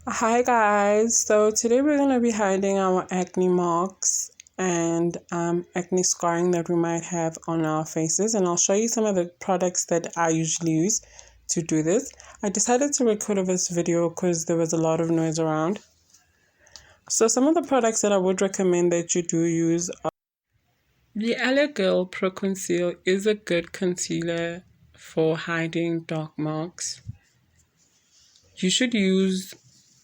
Hi guys, so today we're going to be hiding our acne marks and acne scarring that we might have on our faces, and I'll show you some of the products that I usually use to do this. I decided to record this video because there was a lot of noise around. So some of the products that I would recommend that you do use are the Aloe Girl Pro Conceal is a good concealer for hiding dark marks. You should use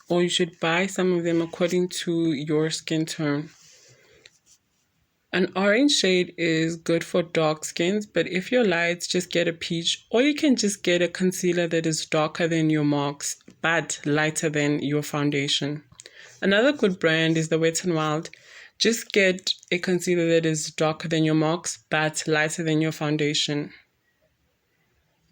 or you should buy some of them according to your skin tone. An orange shade is good for dark skins, but if you're light, just get a peach, or you can just get a concealer that is darker than your marks but lighter than your foundation. Another good brand is the Wet n Wild. Just get a concealer that is darker than your marks but lighter than your foundation,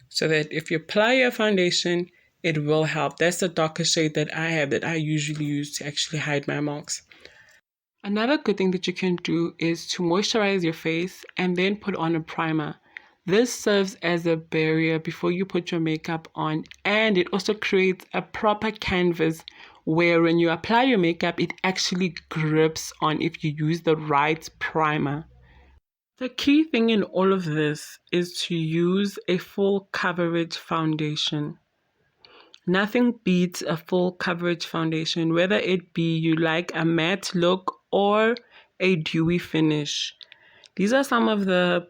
so that if you apply your foundation, it will help. That's the darker shade that I have that I usually use to actually hide my marks. Another good thing that you can do is to moisturize your face and then put on a primer. This serves as a barrier before you put your makeup on, and it also creates a proper canvas where when you apply your makeup, it actually grips on if you use the right primer. The key thing in all of this is to use a full coverage foundation. Nothing beats a full coverage foundation, whether it be you like a matte look or a dewy finish. These are some of the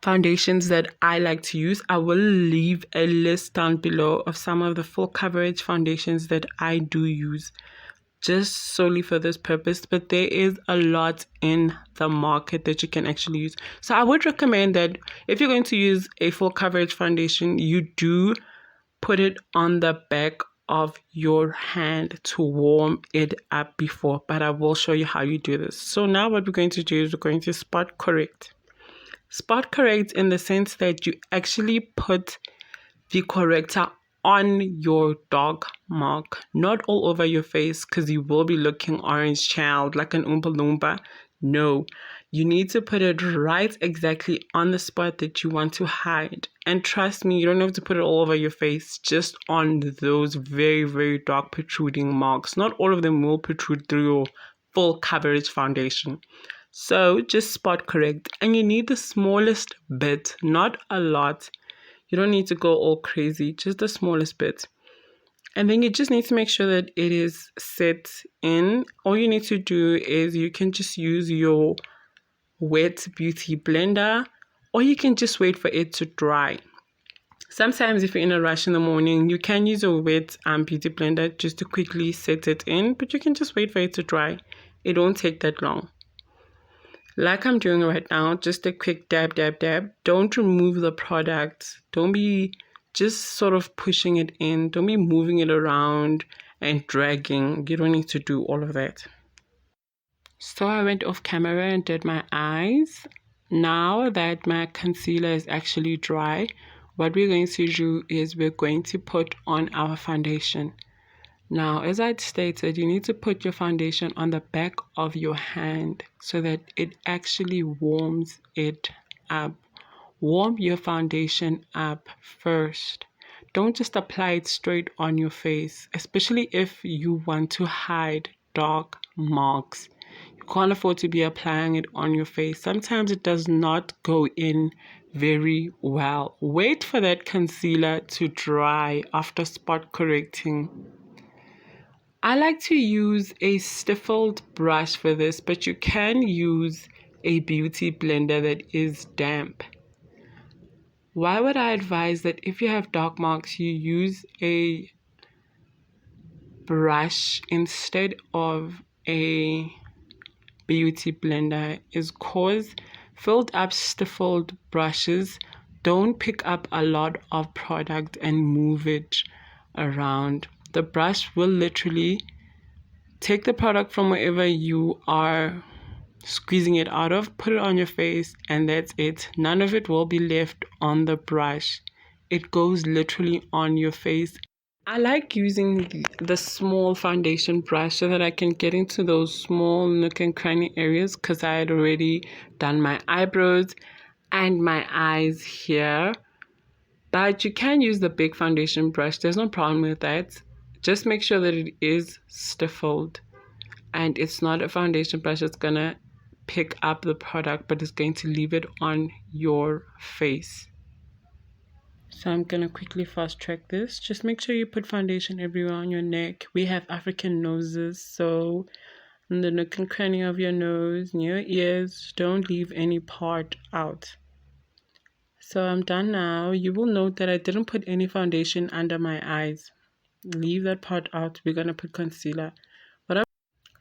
foundations that I like to use. I will leave a list down below of some of the full coverage foundations that I do use just solely for this purpose, but there is a lot in the market that you can actually use. So I would recommend that if you're going to use a full coverage foundation, you do put it on the back of your hand to warm it up before, but I will show you how you do this. So now what we're going to do is we're going to spot correct. Spot correct in the sense that you actually put the corrector on your dark mark, not all over your face, because you will be looking orange child like an Oompa Loompa. No, you need to put it right exactly on the spot that you want to hide. And trust me, you don't have to put it all over your face, just on those very, very dark protruding marks. Not all of them will protrude through your full coverage foundation. So just spot correct. And you need the smallest bit, not a lot. You don't need to go all crazy, just the smallest bit. And then you just need to make sure that it is set in. All you need to do is you can just use your wet beauty blender, or you can just wait for it to dry. Sometimes if you're in a rush in the morning, you can use a wet beauty blender just to quickly set it in, but you can just wait for it to dry. It won't take that long. Like I'm doing right now, just a quick dab, dab, dab. Don't remove the product. Don't be just sort of pushing it in. Don't be moving it around and dragging. You don't need to do all of that. So I went off camera and did my eyes. Now that my concealer is actually dry, what we're going to do is we're going to put on our foundation. Now, as I stated, you need to put your foundation on the back of your hand so that it actually warms it up. Warm your foundation up first. Don't just apply it straight on your face, especially if you want to hide dark marks. You can't afford to be applying it on your face. Sometimes it does not go in very well. Wait for that concealer to dry after spot correcting. I like to use a stiffled brush for this, but you can use a beauty blender that is damp. Why would I advise that if you have dark marks, you use a brush instead of a beauty blender? Is cause filled up stiffled brushes don't pick up a lot of product and move it around. The brush will literally take the product from wherever you are squeezing it out of, put it on your face, and that's it. None of it will be left on the brush. It goes literally on your face. I like using the small foundation brush so that I can get into those small nook and cranny areas, because I had already done my eyebrows and my eyes here. But you can use the big foundation brush. There's no problem with that. Just make sure that it is stippled, and it's not a foundation brush that's gonna pick up the product, but it's going to leave it on your face. So I'm gonna quickly fast track this. Just make sure you put foundation everywhere on your neck. We have African noses, so in the nook and cranny of your nose, near your ears, don't leave any part out. So I'm done now. You will note that I didn't put any foundation under my eyes. Leave that part out. We're gonna put concealer.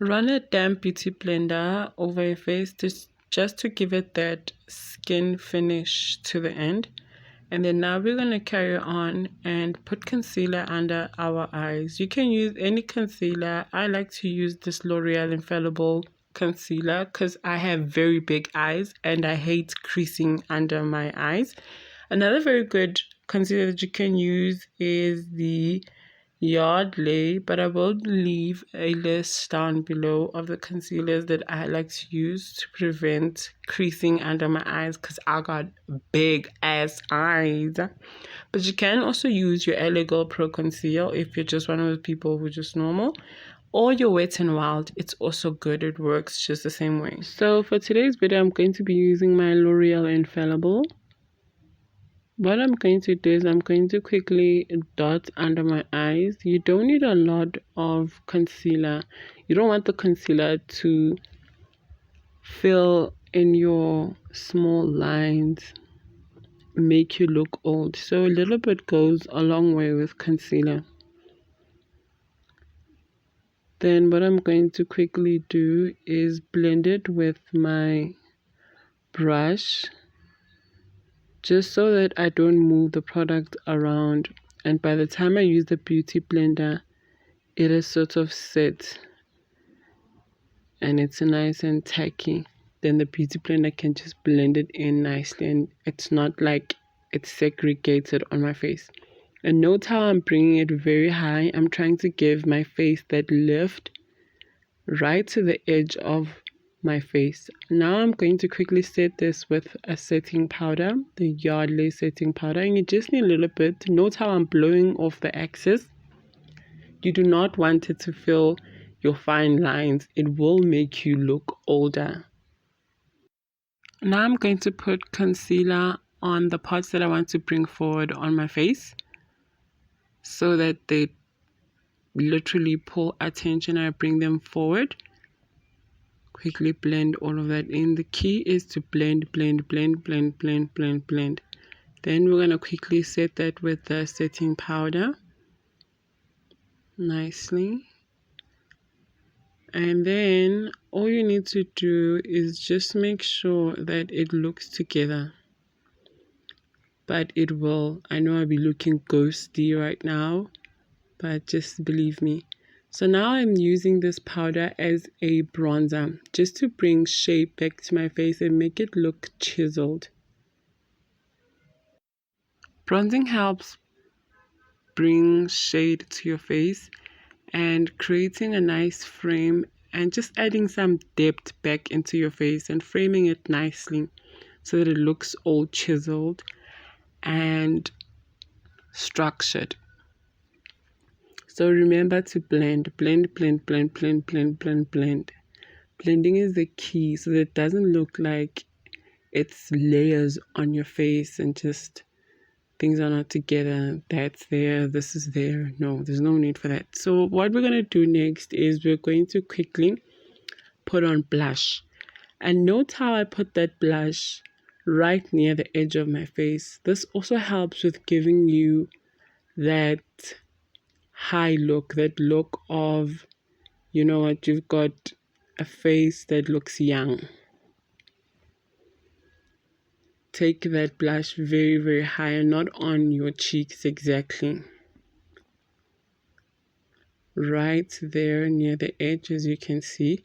Run a damp beauty blender over your face just to give it that skin finish to the end. And then now we're going to carry on and put concealer under our eyes. You can use any concealer. I like to use this L'Oreal Infallible concealer because I have very big eyes and I hate creasing under my eyes. Another very good concealer that you can use is the Yardley, but I will leave a list down below of the concealers that I like to use to prevent creasing under my eyes because I got big ass eyes. But you can also use your LA Girl Pro Conceal if you're just one of those people who are just normal, or your Wet n Wild. It's also good. It works just the same way. So for today's video, I'm going to be using my L'Oreal Infallible. What I'm going to do is I'm going to quickly dot under my eyes. You don't need a lot of concealer. You don't want the concealer to fill in your small lines, make you look old. So a little bit goes a long way with concealer. Then what I'm going to quickly do is blend it with my brush, just so that I don't move the product around, and by the time I use the beauty blender it is sort of set and it's nice and tacky. Then the beauty blender can just blend it in nicely and it's not like it's segregated on my face. And note how I'm bringing it very high. I'm trying to give my face that lift right to the edge of my face. Now I'm going to quickly set this with a setting powder, the Yardley setting powder, and you just need a little bit. Note how I'm blowing off the excess. You do not want it to fill your fine lines. It will make you look older. Now I'm going to put concealer on the parts that I want to bring forward on my face so that they literally pull attention and I bring them forward. Quickly blend all of that in. The key is to blend, blend, blend, blend, blend, blend, blend. Then we're going to quickly set that with the setting powder nicely. And then all you need to do is just make sure that it looks together. But it will. I know I'll be looking ghosty right now, but just believe me. So now I'm using this powder as a bronzer just to bring shape back to my face and make it look chiseled. Bronzing helps bring shade to your face and creating a nice frame and just adding some depth back into your face and framing it nicely so that it looks all chiseled and structured. So remember to blend, blend, blend, blend, blend, blend, blend, blend. Blending is the key so that it doesn't look like it's layers on your face and just things are not together. That's there, this is there. No, there's no need for that. So what we're going to do next is we're going to quickly put on blush. And note how I put that blush right near the edge of my face. This also helps with giving you that high look, that look of, you know what, you've got a face that looks young. Take that blush very, very high and not on your cheeks exactly. Right there near the edge, as you can see.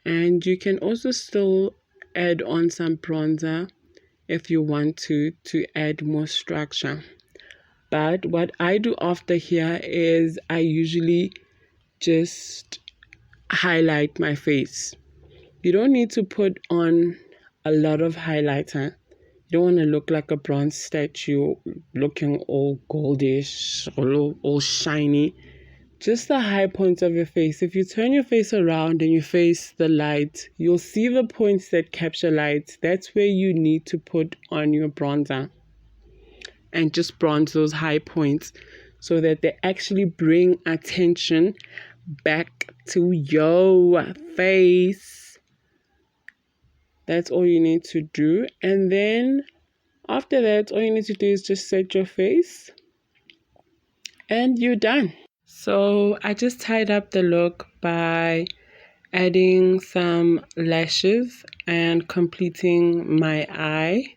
And you can also still add on some bronzer if you want to add more structure. But what I do after here is I usually just highlight my face. You don't need to put on a lot of highlighter. You don't want to look like a bronze statue looking all goldish, all shiny. just the high points of your face. If you turn your face around and you face the light, you'll see the points that capture light. That's where you need to put on your bronzer and just bronze those high points so that they actually bring attention back to your face. That's all you need to do. And then after that, all you need to do is just set your face and you're done. So I just tied up the look by adding some lashes and completing my eye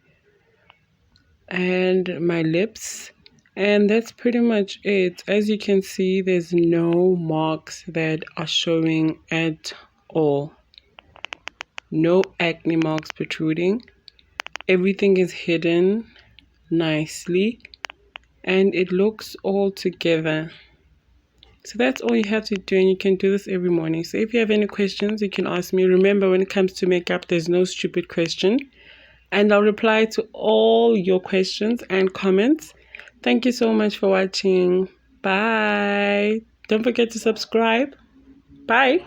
and my lips, and that's pretty much it. As you can see, there's no marks that are showing at all. No acne marks protruding. Everything is hidden nicely and it looks all together. So that's all you have to do, and you can do this every morning. So if you have any questions, you can ask me. Remember, when it comes to makeup, there's no stupid question, and I'll reply to all your questions and comments. Thank you so much for watching. Bye. Don't forget to subscribe. Bye.